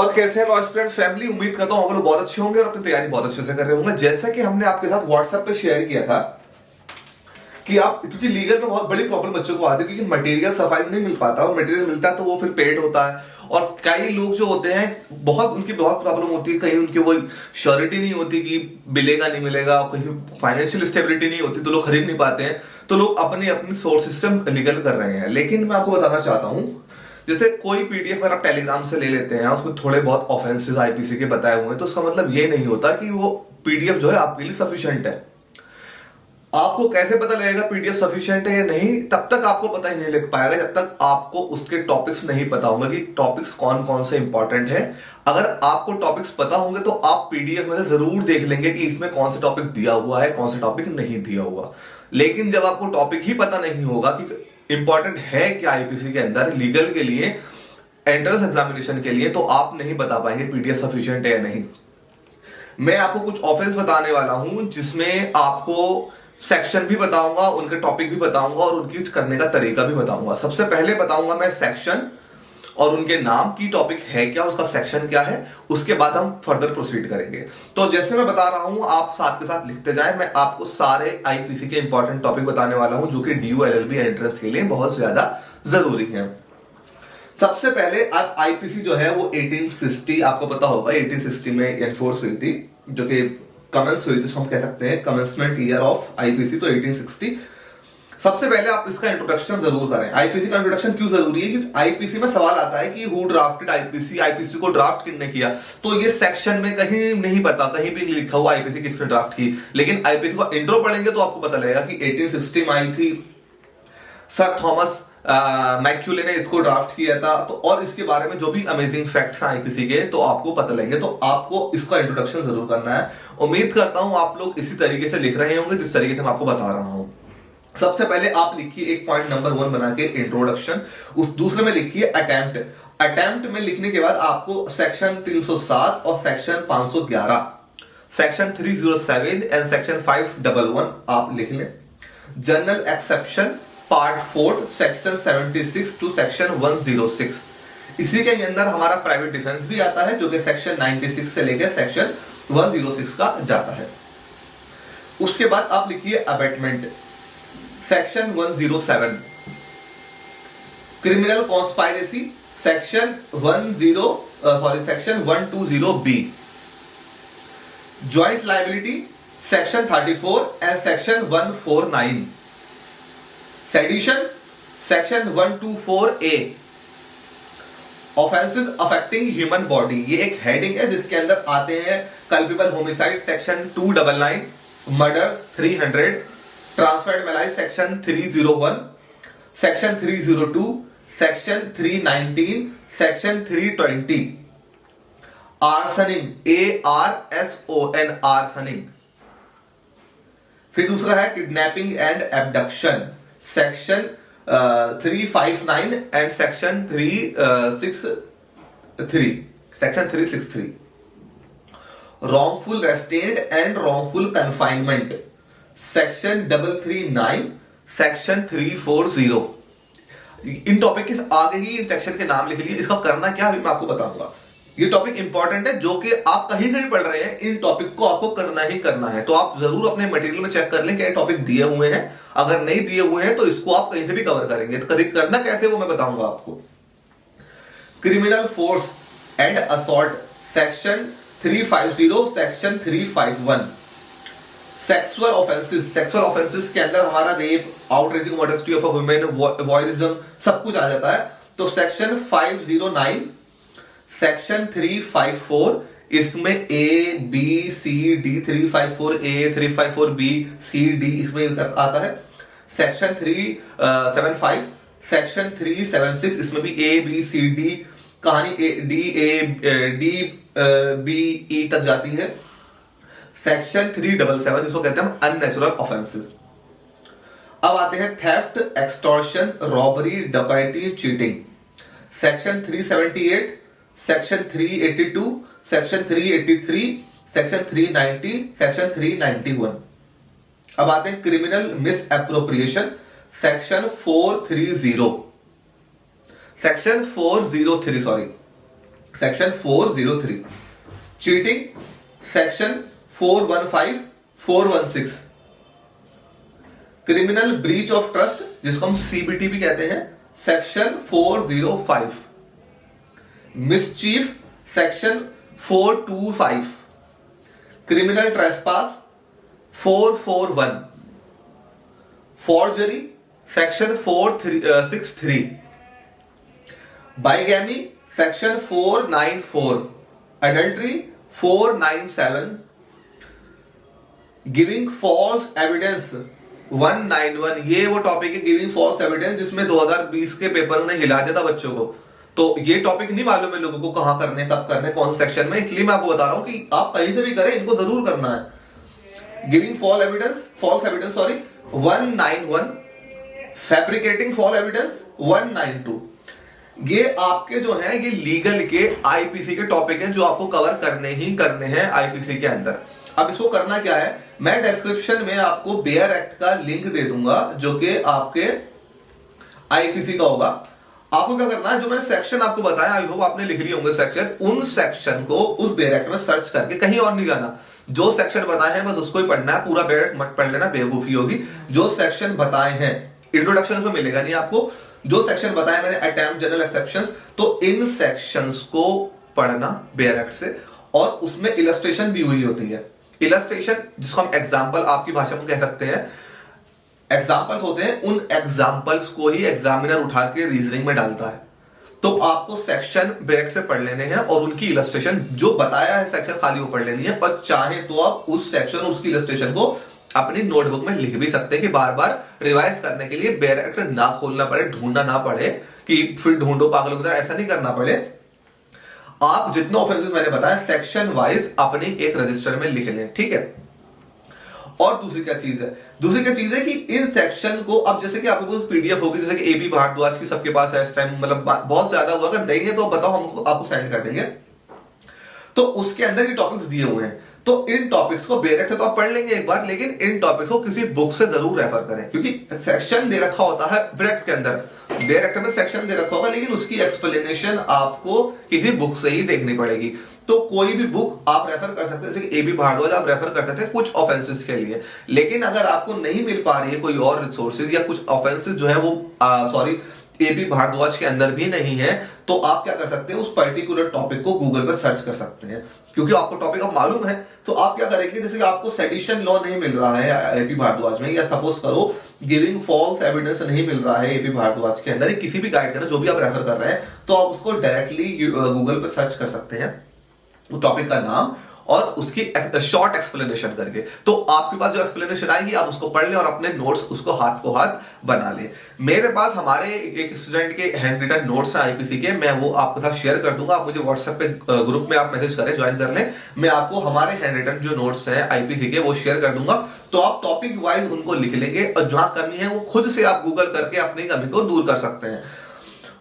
और कैसे हैं लॉ स्टूडेंट फैमिली। उम्मीद करता हूँ आप लोग बहुत अच्छे होंगे और अपनी तैयारी बहुत अच्छे से कर रहे होंगे। जैसा कि हमने आपके साथ व्हाट्सएप पे शेयर किया था कि आप, क्योंकि लीगल में बहुत बड़ी प्रॉब्लम बच्चों को आती है क्योंकि मटेरियल सफाई नहीं मिल पाता, और मटेरियल मिलता है तो वो फिर पेड होता है। और कई लोग जो होते हैं उनकी बहुत प्रॉब्लम होती है, कहीं उनकी वो श्योरिटी नहीं होती कि मिलेगा नहीं मिलेगा, कहीं फाइनेंशियल स्टेबिलिटी नहीं होती तो लोग खरीद नहीं पाते हैं, तो लोग अपनी अपनी सोर्सेज से लीगल कर रहे हैं। लेकिन मैं आपको बताना चाहता हूँ, जैसे कोई पीडीएफ अगर आप टेलीग्राम से ले लेते हैं, उसमें थोड़े बहुत ऑफेंसेस आईपीसी के बताए हुए हैं, तो उसका मतलब ये नहीं होता कि वो पीडीएफ जो है आपके लिए सफिशिएंट है। आपको कैसे पता लगेगा पीडीएफ सफिशिएंट है या नहीं? तब तक आपको पता ही नहीं लग पाएगा जब तक आपको उसके टॉपिक्स नहीं पता होंगे कि टॉपिक्स कौन कौन से इंपॉर्टेंट है। अगर आपको टॉपिक्स पता होंगे तो आप पीडीएफ में से जरूर देख लेंगे कि इसमें कौन सा टॉपिक दिया हुआ है, कौन सा टॉपिक नहीं दिया हुआ। लेकिन जब आपको टॉपिक ही पता नहीं होगा कि इंपॉर्टेंट है क्या आईपीसी के अंदर लीगल के लिए, एंट्रेंस एग्जामिनेशन के लिए, तो आप नहीं बता पाएंगे पीडीएफ सफिशिएंट है या नहीं। मैं आपको कुछ ऑफेंस बताने वाला हूं जिसमें आपको सेक्शन भी बताऊंगा, उनके टॉपिक भी बताऊंगा और उनकी करने का तरीका भी बताऊंगा। सबसे पहले बताऊंगा मैं सेक्शन और उनके नाम की, टॉपिक है क्या, उसका सेक्शन क्या है, उसके बाद हम फर्दर प्रोसीड करेंगे। तो जैसे मैं बता रहा हूं आप साथ के साथ लिखते जाएं। मैं आपको सारे आईपीसी के इंपॉर्टेंट टॉपिक बताने वाला हूं जो कि डीयू एलएलबी एंट्रेंस के लिए बहुत ज्यादा जरूरी है। सबसे पहले अब आईपीसी जो है वो 1860, आपको पता होगा 1860 में एनफोर्स हुई थी, जो कि कमेंस हुई थी, हम कह सकते हैं कमेंसमेंट ईयर ऑफ आईपीसी, तो 1860। सबसे पहले आप इसका इंट्रोडक्शन जरूर करें। आईपीसी का इंट्रोडक्शन क्यों जरूरी है? क्योंकि आईपीसी में सवाल आता है कि हु ड्राफ्टेड आईपीसी, आईपीसी को ड्राफ्ट किसने किया। तो ये सेक्शन में कहीं नहीं पता, कहीं भी नहीं लिखा हुआ आईपीसी किसने ड्राफ्ट की। लेकिन आईपीसी का इंट्रो पढ़ेंगे तो आपको पता लगेगा कि 1860 में आई थी, सर थॉमस मैक्यूले ने इसको ड्राफ्ट किया था। तो और इसके बारे में जो भी अमेजिंग फैक्ट्स हैं आईपीसी के, तो आपको पता लगेंगे। तो आपको इसका इंट्रोडक्शन जरूर करना है। उम्मीद करता हूं आप लोग इसी तरीके से लिख रहे होंगे जिस तरीके से मैं आपको बता रहा हूं। सबसे पहले आप लिखिए एक पॉइंट नंबर 1 बना के इंट्रोडक्शन, उस दूसरे में लिखिए अटेम्प्ट। अटेम्प्ट में लिखने के बाद आपको सेक्शन 307 और सेक्शन 511, सेक्शन 307 एंड सेक्शन 511 आप लिख लें। General exception part 4 section 76 to section 106, इसी के अंदर हमारा प्राइवेट डिफेंस भी आता है जो कि सेक्शन 96 से लेकर सेक्शन 106 का जाता है। उसके बाद आप लिखिए abetment, section 107, criminal conspiracy section 120B, joint liability section 34 and section 149, sedition section 124A, offences affecting human body, ये एक हेडिंग है जिसके अंदर आते हैं culpable homicide section 299, murder 300, transferred malice section 301, section 302, section 319, section 320, arsoning ARSON arsoning. फिर दूसरा है kidnapping and abduction section 359 and section 363, wrongful restraint and wrongful confinement section 339, section 340। In topic के आगे ही इन सेक्शन के नाम लिख लीजिए। इसका करना क्या अभी मैं आपको बताऊंगा। ये टॉपिक इंपॉर्टेंट है, जो कि आप कहीं से भी पढ़ रहे हैं, इन टॉपिक को आपको करना ही करना है। तो आप जरूर अपने मटेरियल में चेक कर लें क्या ये टॉपिक दिए हुए हैं। अगर नहीं दिए हुए हैं तो इसको आप कहीं से भी कवर करेंगे। तो करना कैसे वो मैं बताऊंगा आपको। Criminal force and assault section 350, section 351, sexual offences के अंदर हमारा rape, outraging modesty of a women, voyeurism, सब कुछ आ जाता है। तो सेक्शन 509, सेक्शन 354, इसमें ABCD 354A 354B C D इसमें आता है। सेक्शन 375, सेक्शन 376, इसमें भी ABCD कहानी DBE तक जाती है। सेक्शन 377 जिसको कहते हैं हम अननेचुरल ऑफेंसेस। अब आते हैं थेफ्ट, एक्सटॉर्शन, रॉबरी, डकैती, cheating, section 378, section 382, section 383, section 390, section 391। अब आते हैं criminal misappropriation section 430, section 403 sorry, section 403, cheating section 415, 416, criminal breach of trust जिसको हम सीबीटी भी कहते हैं section 405, mischief section 425, criminal trespass 441, forgery section 463, bigamy section 494, adultery 497, giving false evidence 191। ये वो टॉपिक है गिविंग फॉल्स एविडेंस जिसमें 2020 के पेपर ने हिला दिया था बच्चों को। तो ये टॉपिक नहीं मालूम है लोगों को कहां करने, कब करने, कौन से सेक्शन में, इसलिए मैं आपको बता रहा हूं कि आप कहीं से भी करें, इनको जरूर करना है। Giving false evidence 191, fabricating false evidence 192। ये आपके जो है ये लीगल के आईपीसी के टॉपिक हैं जो आपको कवर करने ही करने हैं आईपीसी के अंदर। अब इसको करना क्या है, मैं डिस्क्रिप्शन में आपको बेयर एक्ट का लिंक दे दूंगा जो कि आपके आईपीसी का होगा। आपको क्या करना है, जो मैंने सेक्शन आपको बताया, आई होप आपने लिख लिए होंगे सेक्शन, उन सेक्शन को उस बेयर एक्ट में सर्च करके, कहीं और नहीं जाना, जो सेक्शन बताए हैं बस उसको ही पढ़ना है, पूरा बेयर एक्ट मत पढ़ लेना, बेवकूफी होगी। जो सेक्शन बताए हैं, इंट्रोडक्शन में मिलेगा नहीं आपको, जो सेक्शन बताए मैंने अटेम्प्ट, जनरल एक्सेप्शंस, तो इन सेक्शंस को पढ़ना बेयर एक्ट से। और उसमें इलस्ट्रेशन दी हुई होती है, इलस्ट्रेशन जिसको हम एग्जाम्पल आपकी भाषा में कह सकते हैं, एग्जाम्पल्स होते हैं, उन एग्जाम्पल्स को ही एग्जामिनर उठा के रीजनिंग में डालता है। तो आपको सेक्शन बेयर एक्ट से पढ़ लेने हैं और उनकी इलस्ट्रेशन जो बताया है सेक्शन खाली वो पढ़ लेनी है, और चाहे तो आप उस सेक्शन उसकी इलस्ट्रेशन को अपनी नोटबुक में लिख भी सकते हैं कि बार बार रिवाइज करने के लिए बेयर एक्ट ना खोलना पड़े, ढूंढना ना पड़े कि फिर ढूंढो पागलों की तरह, ऐसा नहीं करना पड़े। आप जितने ऑफेंसेस मैंने बताया सेक्शन वाइज अपने एक रजिस्टर में लिख लें, ठीक है। और दूसरी क्या चीज है कि इन सेक्शन को, अब जैसे कि आपको पीडीएफ होगी, जैसे कि एपी भारद्वाज की सबके पास है इस टाइम, मतलब बहुत ज्यादा हुआ, अगर नहीं है तो बताओ, हम आपको सेंड कर देंगे। तो उसके अंदर ये टॉपिक्स दिए हुए हैं, तो इन टॉपिक्स को बेयर एक्ट तो आप पढ़ लेंगे एक बार, लेकिन इन टॉपिक्स को किसी बुक से जरूर रेफर करें, क्योंकि सेक्शन दे रखा होता है बेयर एक्ट के अंदर, बेयर एक्ट में सेक्शन दे रखा होगा, लेकिन उसकी एक्सप्लेनेशन आपको किसी बुक से ही देखनी पड़ेगी। तो कोई भी बुक आप रेफर कर सकते हैं, जैसे कि एबी भारद्वाज आप रेफर कर सकते हैं कुछ ऑफेंसेस के लिए, लेकिन अगर आपको नहीं मिल पा रही है कोई और रिसोर्सेज या कुछ ऑफेंसेस जो है वो एबी भारद्वाज के अंदर भी नहीं है, तो आप क्या कर सकते हैं, उस पर्टिकुलर टॉपिक को गूगल पर सर्च कर सकते हैं, क्योंकि आपको टॉपिक अब मालूम है। तो आप क्या करेंगे, जैसे कि आपको सेडिशन लॉ नहीं मिल रहा है एपी भारद्वाज में, या सपोज करो गिविंग फॉल्स एविडेंस नहीं मिल रहा है एपी भारद्वाज के अंदर, किसी भी गाइड का जो भी आप रेफर कर रहे हैं, तो आप उसको डायरेक्टली गूगल पर सर्च कर सकते हैं, टॉपिक का नाम और उसकी शॉर्ट एक्सप्लेनेशन करके। तो आपके पास जो एक्सप्लेनेशन आएगी आप उसको पढ़ लें और अपने नोट्स उसको हाथ को हाथ बना लें। मेरे पास हमारे एक स्टूडेंट के हैंड रिटन नोट्स हैं आईपीसी के, मैं वो आपके साथ शेयर कर दूंगा। आप मुझे व्हाट्सएप पे ग्रुप में आप मैसेज करें, ज्वाइन कर लें, मैं आपको हमारे हैंड रिटन जो नोट्स हैं आईपीसी के वो शेयर कर दूंगा। तो आप टॉपिक वाइज उनको लिख लेंगे और जहां कमी है वो खुद से आप गूगल करके अपनी कमी को दूर कर सकते हैं।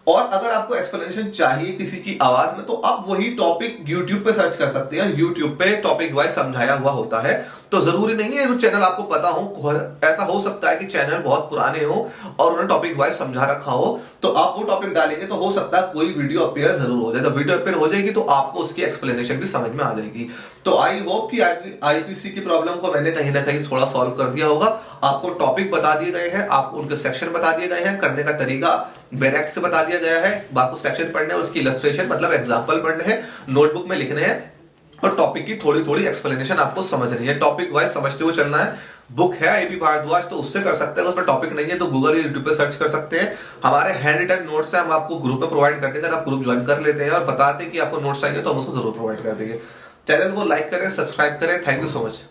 और अगर आपको एक्सप्लेनेशन चाहिए किसी की आवाज में, तो आप वही टॉपिक यूट्यूब पे सर्च कर सकते हैं, यूट्यूब पे टॉपिक वाइज समझाया हुआ होता है। तो जरूरी नहीं है जो चैनल आपको पता हो, ऐसा हो सकता है कि चैनल बहुत पुराने हो और उन्होंने टॉपिक वाइज समझा रखा हो, तो आप वो टॉपिक डालेंगे तो हो सकता है कोई वीडियो अपीयर जरूर हो जाए। जब वीडियो अपीयर हो जाएगी तो आपको उसकी एक्सप्लेनेशन भी समझ में आ जाएगी। तो आई होप कि आईपीसी की प्रॉब्लम को मैंने कहीं ना कहीं थोड़ा सॉल्व कर दिया होगा। आपको टॉपिक बता दिए गए हैं, आपको उनके सेक्शन बता दिए गए हैं, करने का तरीका बेयर एक्ट से बता दिया गया है, आपको सेक्शन पढ़ने हैं, उसकी इलस्ट्रेशन मतलब एग्जांपल पढ़ने हैं, नोटबुक में लिखने हैं, और टॉपिक की थोड़ी थोड़ी एक्सप्लेनेशन आपको समझनी है, टॉपिक वाइज समझते हुए चलना है। बुक है एपी भारद्वाज तो उससे कर सकते हैं, उसमें टॉपिक नहीं है तो गूगल या यूट्यूब पे सर्च कर सकते हैं। हमारे हैंड रिटन नोट्स है, हम आपको ग्रुप में प्रोवाइड करते हैं, अगर आप ग्रुप ज्वाइन कर लेते हैं और बताते हैं कि आपको नोट्स चाहिए तो हम उसको जरूर प्रोवाइड कर देंगे। चैनल को लाइक करें, सब्सक्राइब करें। Thank you so much.